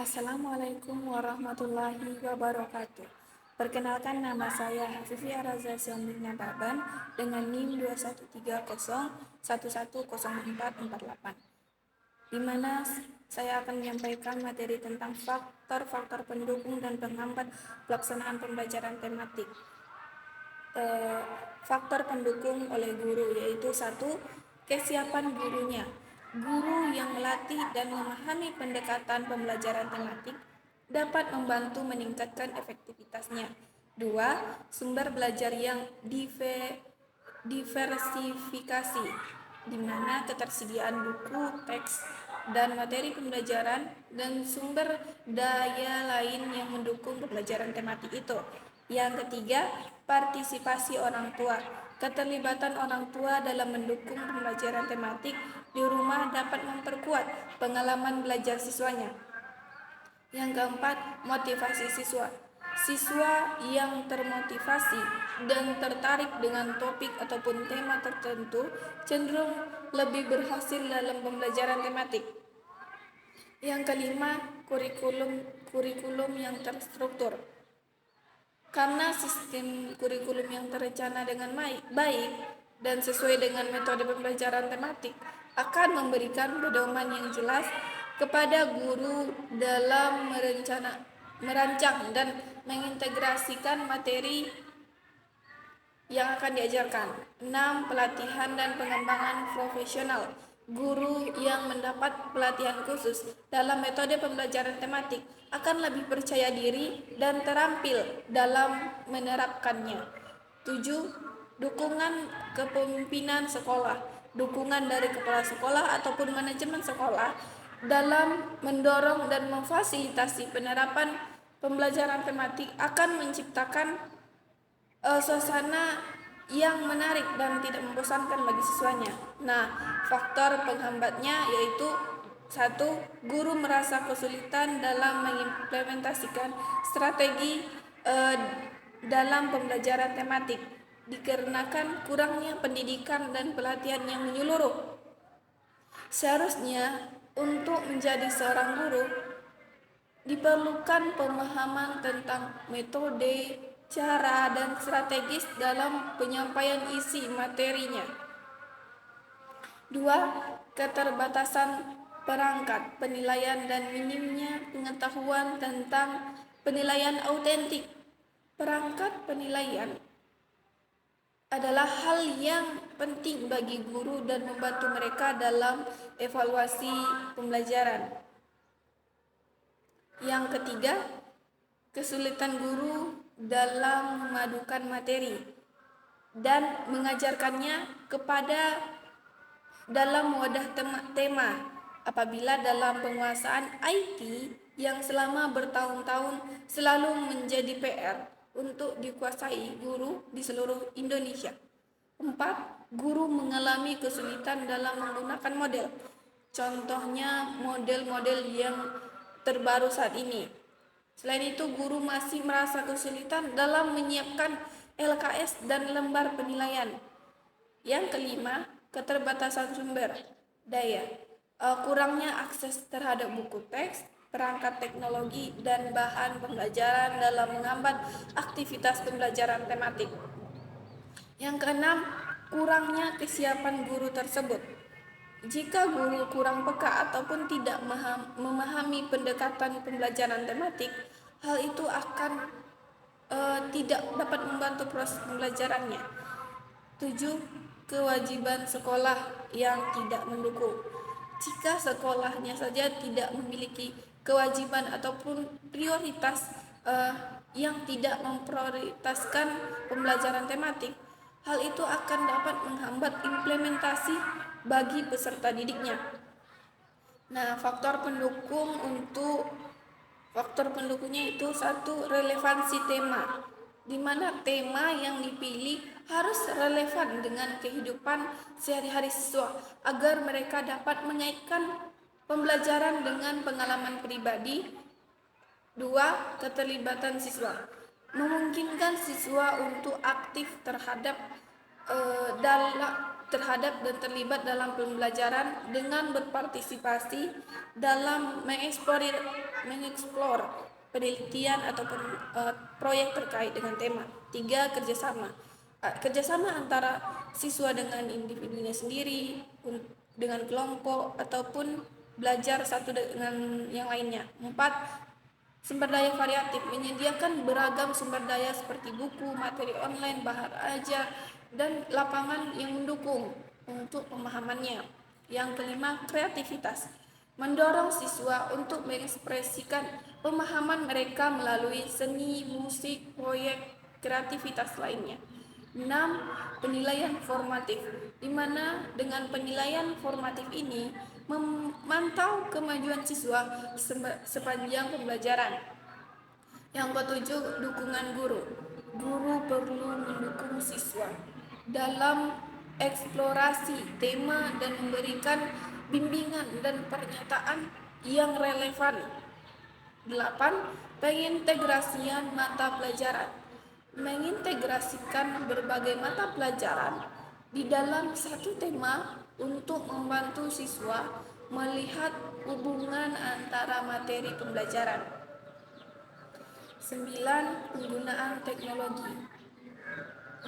Assalamualaikum warahmatullahi wabarakatuh. Perkenalkan, nama saya Hafifia Raza Syamlina Baban dengan NIM 2130110448, di mana saya akan menyampaikan materi tentang faktor-faktor pendukung dan penghambat pelaksanaan pembelajaran tematik. Faktor pendukung oleh guru yaitu 1. Kesiapan gurunya. Guru yang melatih dan memahami pendekatan pembelajaran tematik dapat membantu meningkatkan efektivitasnya. 2. Sumber belajar yang diversifikasi, di mana ketersediaan buku, teks, dan materi pembelajaran dan sumber daya lain yang mendukung pembelajaran tematik itu. Yang ketiga, partisipasi orang tua. Keterlibatan orang tua dalam mendukung pembelajaran tematik di rumah dapat memperkuat pengalaman belajar siswanya. Yang keempat, motivasi siswa. Siswa yang termotivasi dan tertarik dengan topik ataupun tema tertentu cenderung lebih berhasil dalam pembelajaran tematik. Yang kelima, kurikulum yang terstruktur. Karena sistem kurikulum yang terencana dengan baik dan sesuai dengan metode pembelajaran tematik akan memberikan pedoman yang jelas kepada guru dalam merancang dan mengintegrasikan materi yang akan diajarkan. 6. Pelatihan dan pengembangan profesional. Guru yang mendapat pelatihan khusus dalam metode pembelajaran tematik akan lebih percaya diri dan terampil dalam menerapkannya. 7. Dukungan kepemimpinan sekolah. Dukungan dari kepala sekolah ataupun manajemen sekolah dalam mendorong dan memfasilitasi penerapan pembelajaran tematik akan menciptakan suasana yang menarik dan tidak membosankan bagi siswanya. Nah, faktor penghambatnya yaitu 1. Guru merasa kesulitan dalam mengimplementasikan strategi dalam pembelajaran tematik dikarenakan kurangnya pendidikan dan pelatihan yang menyeluruh. Seharusnya untuk menjadi seorang guru diperlukan pemahaman tentang metode, cara, dan strategis dalam penyampaian isi materinya. 2. Keterbatasan perangkat penilaian dan minimnya pengetahuan tentang penilaian autentik. Perangkat penilaian adalah hal yang penting bagi guru dan membantu mereka dalam evaluasi pembelajaran. Yang ketiga, kesulitan guru dalam memadukan materi dan mengajarkannya kepada dalam wadah tema apabila dalam penguasaan IT yang selama bertahun-tahun selalu menjadi PR untuk dikuasai guru di seluruh Indonesia. 4. Guru mengalami kesulitan dalam menggunakan model. Contohnya model-model yang terbaru saat ini. Selain itu, guru masih merasa kesulitan dalam menyiapkan LKS dan lembar penilaian. Yang kelima, keterbatasan sumber daya. Kurangnya akses terhadap buku teks, perangkat teknologi, dan bahan pembelajaran dalam menghambat aktivitas pembelajaran tematik. Yang keenam, kurangnya kesiapan guru tersebut. Jika guru kurang peka ataupun tidak memahami pendekatan pembelajaran tematik, hal itu akan tidak dapat membantu proses pembelajarannya. 7. Kewajiban sekolah yang tidak mendukung. Jika sekolahnya saja tidak memiliki kewajiban ataupun prioritas yang tidak memprioritaskan pembelajaran tematik, hal itu akan dapat menghambat implementasi bagi peserta didiknya. Nah, faktor pendukungnya itu 1. Relevansi tema, di mana tema yang dipilih harus relevan dengan kehidupan sehari-hari siswa agar mereka dapat mengaitkan pembelajaran dengan pengalaman pribadi. 2. Keterlibatan siswa, memungkinkan siswa untuk aktif terhadap dan terlibat dalam pembelajaran dengan berpartisipasi dalam mengeksplor penelitian ataupun proyek terkait dengan tema. 3. Kerjasama. Kerjasama antara siswa dengan individunya sendiri, dengan kelompok, ataupun belajar satu dengan yang lainnya. 4. Sumber daya variatif, menyediakan beragam sumber daya seperti buku, materi online, bahan ajar, dan lapangan yang mendukung untuk pemahamannya. Yang kelima, kreativitas, mendorong siswa untuk mengekspresikan pemahaman mereka melalui seni, musik, proyek, kreativitas lainnya. 6. Penilaian formatif, di mana dengan penilaian formatif ini memantau kemajuan siswa sepanjang pembelajaran. Yang ketujuh, dukungan guru. Guru perlu mendukung siswa dalam eksplorasi tema dan memberikan bimbingan dan pernyataan yang relevan. 8. Pengintegrasian mata pelajaran, mengintegrasikan berbagai mata pelajaran di dalam satu tema untuk membantu siswa melihat hubungan antara materi pembelajaran. 9. Penggunaan teknologi,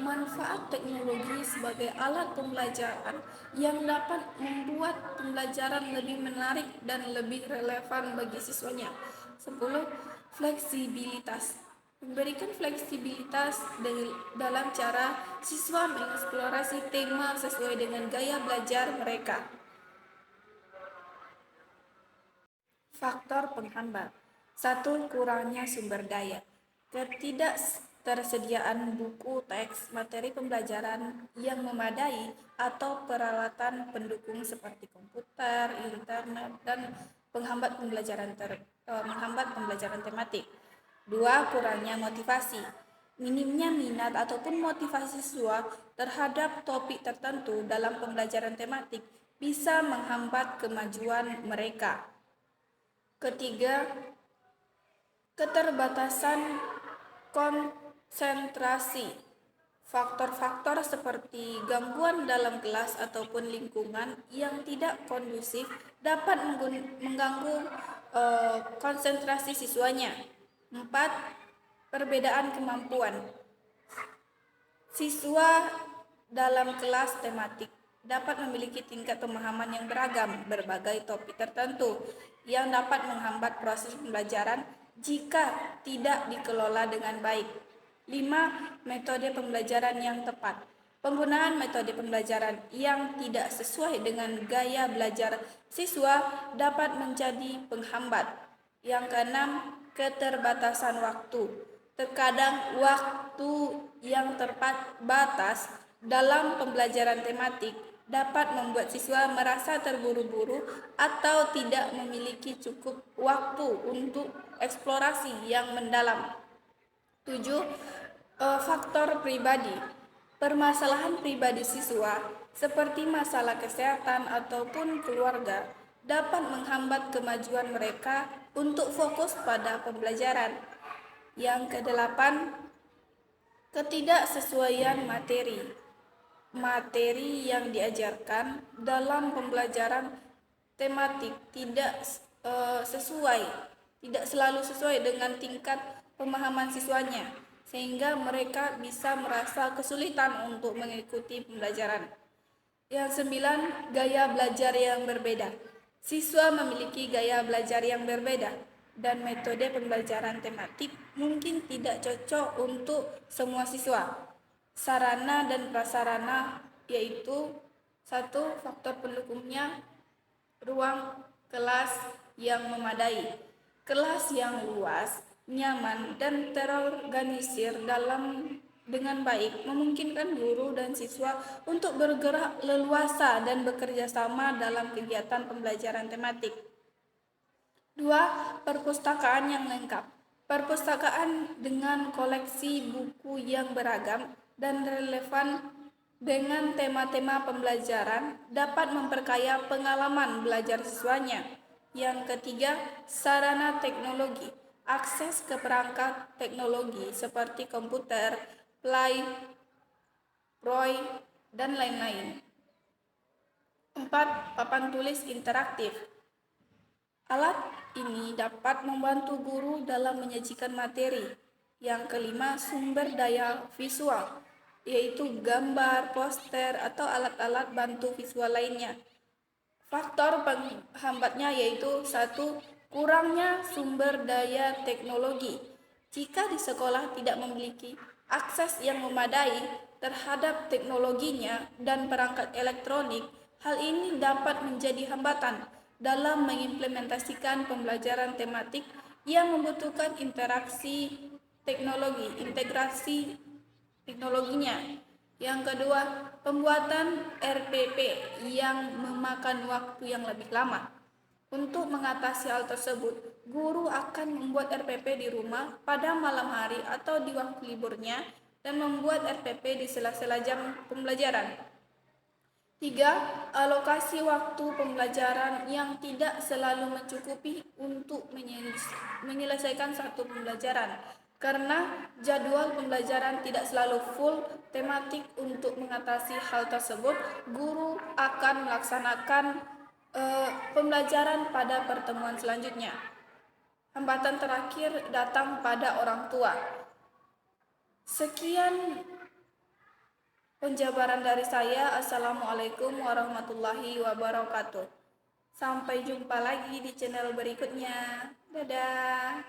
manfaat teknologi sebagai alat pembelajaran yang dapat membuat pembelajaran lebih menarik dan lebih relevan bagi siswanya. 10. Fleksibilitas, memberikan fleksibilitas dalam cara siswa mengeksplorasi tema sesuai dengan gaya belajar mereka. Faktor penghambat. 1. Kurangnya sumber daya. Ketidaktersediaan buku, teks, materi pembelajaran yang memadai atau peralatan pendukung seperti komputer, internet, dan menghambat pembelajaran tematik. 2. Kurangnya motivasi. Minimnya minat ataupun motivasi siswa terhadap topik tertentu dalam pembelajaran tematik bisa menghambat kemajuan mereka. Ketiga, keterbatasan konsentrasi. Faktor-faktor seperti gangguan dalam kelas ataupun lingkungan yang tidak kondusif dapat mengganggu konsentrasi siswanya. 4. Perbedaan kemampuan. Siswa dalam kelas tematik dapat memiliki tingkat pemahaman yang beragam berbagai topik tertentu yang dapat menghambat proses pembelajaran jika tidak dikelola dengan baik. 5. Metode pembelajaran yang tepat. Penggunaan metode pembelajaran yang tidak sesuai dengan gaya belajar siswa dapat menjadi penghambat. Yang keenam, keterbatasan waktu. Terkadang waktu yang terbatas dalam pembelajaran tematik dapat membuat siswa merasa terburu-buru atau tidak memiliki cukup waktu untuk eksplorasi yang mendalam. 7. Faktor pribadi. Permasalahan pribadi siswa seperti masalah kesehatan ataupun keluarga dapat menghambat kemajuan mereka untuk fokus pada pembelajaran. Yang kedelapan, ketidaksesuaian materi. Materi yang diajarkan dalam pembelajaran tematik tidak selalu sesuai dengan tingkat pemahaman siswanya, sehingga mereka bisa merasa kesulitan untuk mengikuti pembelajaran. Yang 9, gaya belajar yang berbeda. Siswa memiliki gaya belajar yang berbeda dan metode pembelajaran tematik mungkin tidak cocok untuk semua siswa. Sarana dan prasarana, yaitu 1. Faktor pendukungnya, ruang kelas yang memadai. Kelas yang luas, nyaman, dan terorganisir dengan baik memungkinkan guru dan siswa untuk bergerak leluasa dan bekerja sama dalam kegiatan pembelajaran tematik. 2. Perpustakaan yang lengkap. Perpustakaan dengan koleksi buku yang beragam dan relevan dengan tema-tema pembelajaran dapat memperkaya pengalaman belajar siswanya. Yang ketiga, sarana teknologi. Akses ke perangkat teknologi seperti komputer, Play, dan lain-lain 4. Papan tulis interaktif. Alat ini dapat membantu guru dalam menyajikan materi. Yang kelima, sumber daya visual, yaitu gambar, poster, atau alat-alat bantu visual lainnya. Faktor penghambatnya yaitu 1. Kurangnya sumber daya teknologi. Jika di sekolah tidak memiliki akses yang memadai terhadap teknologinya dan perangkat elektronik, hal ini dapat menjadi hambatan dalam mengimplementasikan pembelajaran tematik yang membutuhkan integrasi teknologinya. Yang kedua, pembuatan RPP yang memakan waktu yang lebih lama. Untuk mengatasi hal tersebut, guru akan membuat RPP di rumah pada malam hari atau di waktu liburnya dan membuat RPP di sela-sela jam pembelajaran. 3. Alokasi waktu pembelajaran yang tidak selalu mencukupi untuk menyelesaikan satu pembelajaran. Karena jadwal pembelajaran tidak selalu full tematik. Untuk mengatasi hal tersebut, guru akan melaksanakan pembelajaran pada pertemuan selanjutnya. Hambatan terakhir datang pada orang tua. Sekian penjabaran dari saya. Assalamualaikum warahmatullahi wabarakatuh. Sampai jumpa lagi di channel berikutnya. Dadah.